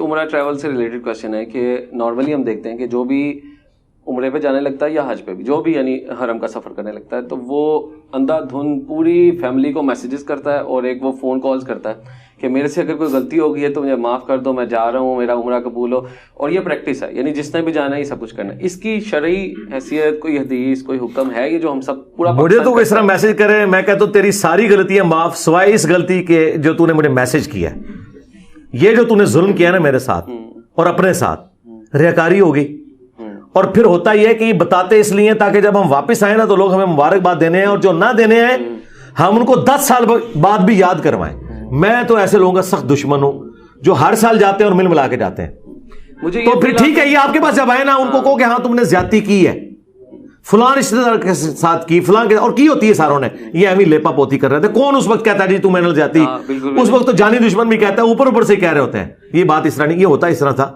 عمرہ ٹریول سے related question ہے کہ نارملی ہم دیکھتے ہیں کہ جو بھی عمرے پہ جانے لگتا ہے یا حج پہ بھی جو بھی یعنی حرم کا سفر کرنے لگتا ہے تو وہ اندھا دھند پوری فیملی کو میسیجز کرتا ہے اور ایک وہ فون کالز کرتا ہے کہ میرے سے اگر کوئی غلطی ہو گئی ہے تو مجھے معاف کر دو, میں جا رہا ہوں, میرا عمرہ قبول ہو. اور یہ پریکٹس ہے, یعنی جس نے بھی جانا ہے یہ سب کچھ کرنا ہے. اس کی شرعی حیثیت کوئی حدیث کوئی حکم ہے یہ جو ہم سب پورا مجھے تو اس طرح میسج کرے, میں کہتا ہوں تیری ساری غلطیاں معاف سوائے اس غلطی کے جو تو نے مجھے میسج کیا ہے. یہ جو تو نے ظلم کیا نا میرے ساتھ اور اپنے ساتھ ریاکاری ہوگی. اور پھر ہوتا یہ ہے کہ یہ بتاتے اس لیے تاکہ جب ہم واپس آئیں نا تو لوگ ہمیں مبارکباد دینے ہیں, اور جو نہ دینے ہیں ہم ان کو 10 سال بعد بھی یاد کروائیں. میں تو ایسے لوگوں کا سخت دشمن ہوں جو ہر سال جاتے ہیں اور مل ملا کے جاتے ہیں. تو پھر ٹھیک ہے, یہ آپ کے پاس جب آئے نا ان کو کہو کہ ہاں تم نے زیادتی کی ہے, فلاں رشتے دار کے ساتھ کی, فلاں کے اور کی ہوتی ہے ساروں نے, یہ ایویں لیپا پوتی کر رہے تھے. کون اس وقت کہتا ہے جی تم نے زیادتی, اس وقت تو جانی دشمن بھی کہتا ہے, اوپر اوپر سے کہہ رہے ہوتے ہیں. یہ بات اس طرح نہیں, یہ ہوتا اس طرح تھا.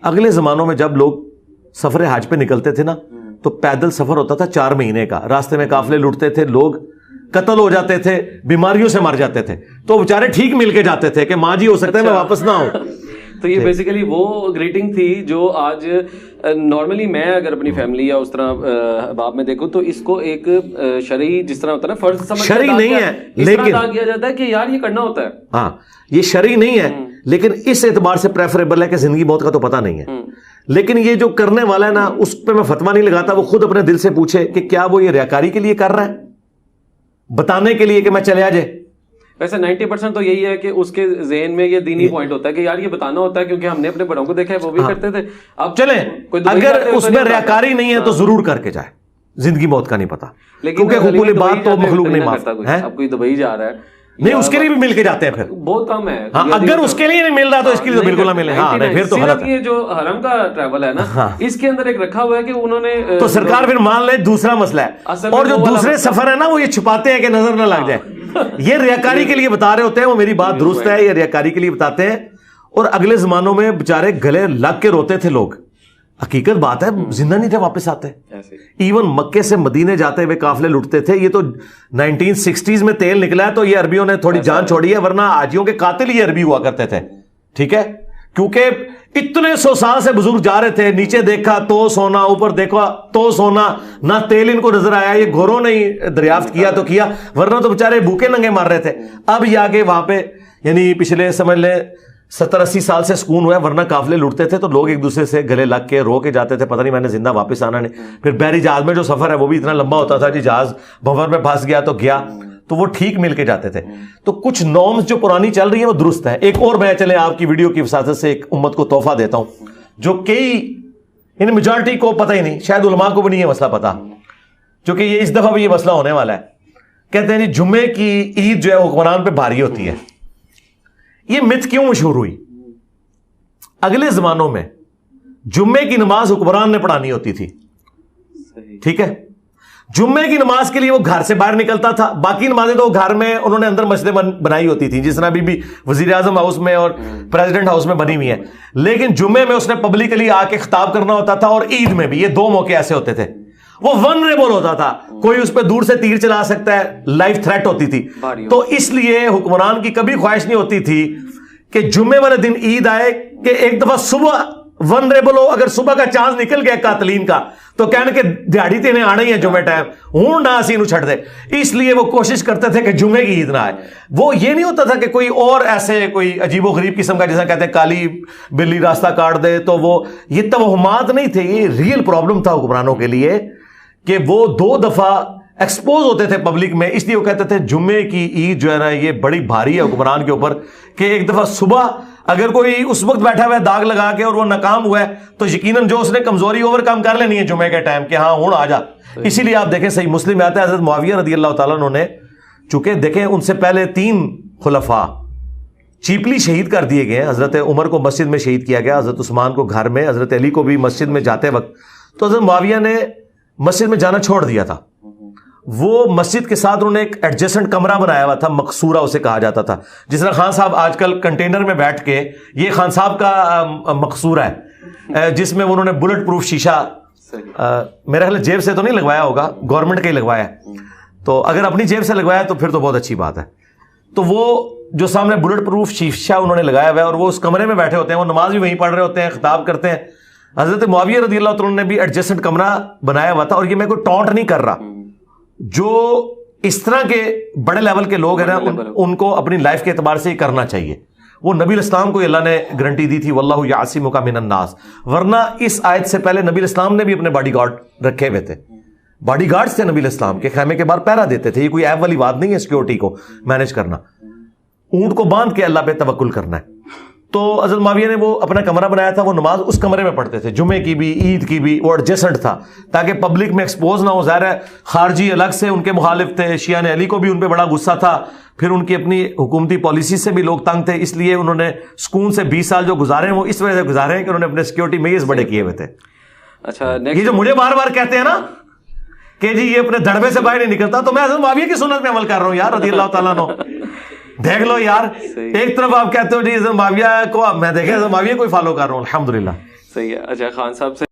اگلے زمانوں میں جب لوگ سفر حج پہ نکلتے تھے نا تو پیدل سفر ہوتا تھا 4 مہینے کا, راستے میں قافلے لوٹتے تھے, لوگ قتل ہو جاتے تھے, بیماریوں سے مر جاتے تھے, تو بیچارے ٹھیک مل کے جاتے تھے کہ ماں جی ہو سکتا ہے میں واپس نہ ہوں. تو یہ بیسیکلی وہ گریٹنگ تھی جو آج نارملی میں اگر اپنی فیملی یا اس طرح باب میں دیکھوں تو اس کو ایک شرعی جس طرح ہوتا ہے نا فرض سمجھ شرعی نہیں ہے, لیکن ادا کیا جاتا ہے کہ یار یہ کرنا ہوتا ہے. ہاں یہ شرعی نہیں ہے, لیکن اس اعتبار سے پریفریبل ہے کہ زندگی موت کا تو پتہ نہیں ہے. لیکن یہ جو کرنے والا ہے نا اس پہ میں فتویٰ نہیں لگاتا, وہ خود اپنے دل سے پوچھے کہ کیا وہ یہ ریاکاری کے لیے کر رہا ہے, بتانے کے لیے کہ میں چلے آ جائے. ویسے 90% تو یہی ہے کہ اس کے ذہن میں یہ دینی پوائنٹ ہوتا ہے کہ یار یہ بتانا ہوتا ہے کیونکہ ہم نے اپنے بڑوں کو دیکھا ہے وہ بھی کرتے تھے. اب چلیں اگر اس میں ریاکاری نہیں ہے تو ضرور کر کے جائے, زندگی موت کا نہیں پتا, کیونکہ حقوق بات تو مخلوق نہیں معاف ہے. اب کوئی دبئی جا رہا ہے نہیں, اس کے لیے بھی مل کے جاتے ہیں پھر بہت کم ہے. اگر اس کے لیے نہیں مل رہا تو اس کے لیے تو بالکل نہ ملے. ہاں پھر تو غلط ہے. یہ جو حرم کا ٹریول ہے نا اس کے اندر ایک رکھا ہوا ہے کہ انہوں نے تو سرکار پھر مان لے دوسرا مسئلہ ہے, اور جو دوسرے سفر ہے نا وہ یہ چھپاتے ہیں کہ نظر نہ لگ جائے. یہ ریاکاری کے لیے بتا رہے ہوتے ہیں, وہ میری بات درست ہے, یہ ریاکاری کے لیے بتاتے ہیں. اور اگلے زمانوں میں بےچارے گلے لگ کے روتے تھے لوگ, حقیقت بات ہے, زندہ نہیں تھے واپس آتے. ایون مکے سے مدینے جاتے ہوئے قافلے لٹتے تھے. یہ تو 1960s میں تیل نکلا ہے تو یہ عربیوں نے تھوڑی جان چھوڑی ہے, ورنہ حاجیوں کے قاتل یہ عربی ہوا کرتے تھے. ٹھیک ہے, کیونکہ اتنے 100 سال سے بزرگ جا رہے تھے, نیچے دیکھا تو سونا, اوپر دیکھا تو سونا, نہ تیل ان کو نظر آیا, یہ گھوڑوں نے دریافت کیا تو کیا, ورنہ تو بےچارے بھوکے ننگے مار رہے تھے. اب یہ آگے وہاں پہ یعنی پچھلے سمجھ لیں 70-80 سال سے سکون ہوا ہے, ورنہ قافلے لوٹتے تھے تو لوگ ایک دوسرے سے گلے لگ کے رو کے جاتے تھے, پتہ نہیں میں نے زندہ واپس آنا نہیں. پھر بحری جہاز میں جو سفر ہے وہ بھی اتنا لمبا ہوتا تھا جی, جہاز بھنور میں پھنس گیا تو گیا, تو وہ ٹھیک مل کے جاتے تھے. تو کچھ نارمز جو پرانی چل رہی ہیں وہ درست ہے. ایک اور میں چلے آپ کی ویڈیو کی وساطت سے ایک امت کو تحفہ دیتا ہوں جو کئی یعنی میجورٹی کو پتہ ہی نہیں, شاید علماء کو بھی نہیں ہے مسئلہ پتہ, چونکہ یہ اس دفعہ بھی یہ مسئلہ ہونے والا ہے. کہتے ہیں جی جمعے کی عید جو ہے حکمران پہ بھاری ہوتی ہے. یہ مت کیوں مشہور ہوئی؟ اگلے زمانوں میں جمعے کی نماز حکمران نے پڑھانی ہوتی تھی. ٹھیک ہے, جمعے کی نماز کے لیے وہ گھر سے باہر نکلتا تھا, باقی نمازیں تو گھر میں انہوں نے اندر مسجدیں بنائی ہوتی تھی, جس طرح بھی وزیر اعظم ہاؤس میں اور پریزیڈنٹ ہاؤس میں بنی ہوئی ہے. لیکن جمعے میں اس نے پبلکلی آ کے خطاب کرنا ہوتا تھا, اور عید میں بھی. یہ 2 موقع ایسے ہوتے تھے. وہ ونریبل ہوتا تھا, کوئی اس پہ دور سے تیر چلا سکتا ہے, لائف تھریٹ ہوتی تھی. تو اس لیے حکمران کی کبھی خواہش نہیں ہوتی تھی کہ جمعے والے دن عید آئے کہ ایک دفعہ صبح ونریبل ہو. اگر صبح کا چانس نکل گیا قاتلین کا تو کہنے کہ دیہڑی تینے آنا ہی ہے جمعے ٹائم, ہوں نہ اسی نو چھڑ دے. اس لیے وہ کوشش کرتے تھے کہ جمعے کی عید نہ آئے. وہ یہ نہیں ہوتا تھا کہ کوئی اور ایسے کوئی عجیب و غریب قسم کا, جیسا کہتے ہیں کالی بلی راستہ کاٹ دے, تو وہ یہ توہمات نہیں تھے. یہ ریئل پرابلم تھا حکمرانوں کے لیے کہ وہ 2 دفعہ ایکسپوز ہوتے تھے پبلک میں. اس لیے وہ کہتے تھے جمعے کی عید جو ہے نا یہ بڑی بھاری ہے حکمران کے اوپر, کہ ایک دفعہ صبح اگر کوئی اس وقت بیٹھا ہوا ہے داغ لگا کے اور وہ ناکام ہوا ہے تو یقیناً جو اس نے کمزوری اوور کم کر لینی ہے جمعے کے ٹائم کہ ہاں ہوں آ جا. اسی لیے آپ دیکھیں صحیح مسلم میں آتا ہے حضرت معاویہ رضی اللہ تعالیٰ عنہ نے, چونکہ دیکھیں ان سے پہلے 3 خلفاء چیپلی شہید کر دیے گئے. حضرت عمر کو مسجد میں شہید کیا گیا, حضرت عثمان کو گھر میں, حضرت علی کو بھی مسجد میں جاتے وقت. تو حضرت معاویہ نے مسجد میں جانا چھوڑ دیا تھا. وہ مسجد کے ساتھ انہوں نے ایک ایڈجسٹنٹ کمرہ بنایا ہوا تھا, مقصورہ اسے کہا جاتا تھا. جس طرح خان صاحب آج کل کنٹینر میں بیٹھ کے, یہ خان صاحب کا مقصورہ ہے جس میں انہوں نے بلٹ پروف شیشہ, میرا خیال جیب سے تو نہیں لگوایا ہوگا, گورنمنٹ کا ہی لگوایا ہے. تو اگر اپنی جیب سے لگوایا تو پھر تو بہت اچھی بات ہے. تو وہ جو سامنے بلٹ پروف شیشہ انہوں نے لگایا ہوا ہے اور وہ اس کمرے میں بیٹھے ہوتے ہیں, وہ نماز بھی وہیں پڑھ رہے ہوتے ہیں, خطاب کرتے ہیں. حضرت معاویہ رضی اللہ تعالیٰ نے بھی ایڈجسٹنٹ کمرہ بنایا ہوا تھا. اور یہ میں کوئی ٹونٹ نہیں کر رہا, جو اس طرح کے بڑے لیول کے لوگ ہیں نا ان کو اپنی لائف کے اعتبار سے ہی کرنا چاہیے. وہ نبی الاسلام کو اللہ نے گارنٹی دی تھی واللہ یعصمک من الناس, ورنہ اس آیت سے پہلے نبی الاسلام نے بھی اپنے باڈی گارڈ رکھے ہوئے تھے. باڈی گارڈز تھے نبی الاسلام کے, خیمے کے باہر پہرا دیتے تھے. یہ کوئی عیب والی بات نہیں ہے سیکورٹی کو مینج کرنا. اونٹ کو باندھ کے اللہ پہ توکل کرنا ہے. تو حضرت معاویہ نے وہ اپنا کمرہ بنایا تھا, وہ نماز اس کمرے میں پڑھتے تھے, جمعے کی بھی عید کی بھی. وہ ایڈجسٹنٹ تھا تاکہ پبلک میں ایکسپوز نہ ہو. ظاہر ہے خارجی الگ سے ان کے مخالف تھے, شیعہ علی کو بھی ان پہ بڑا غصہ تھا, پھر ان کی اپنی حکومتی پالیسی سے بھی لوگ تنگ تھے. اس لیے انہوں نے سکون سے 20 سال جو گزارے ہیں وہ اس وجہ سے گزارے ہیں کہ انہوں نے اپنے سیکورٹی میئرز بڑے کیے ہوئے تھے. اچھا یہ جو مجھے بار بار کہتے ہیں نا کہ جی یہ اپنے دڑبے سے باہر نہیں نکلتا, تو میں حضرت معاویہ کی سنت میں عمل کر رہا ہوں یار رضی اللہ تعالیٰ عنہ. دیکھ لو یار, ایک طرف آپ کہتے ہو جی حضرت معاویہ کو, میں دیکھیں حضرت معاویہ کو ہی فالو کر رہا ہوں الحمدللہ. صحیح ہے. اچھا خان صاحب سے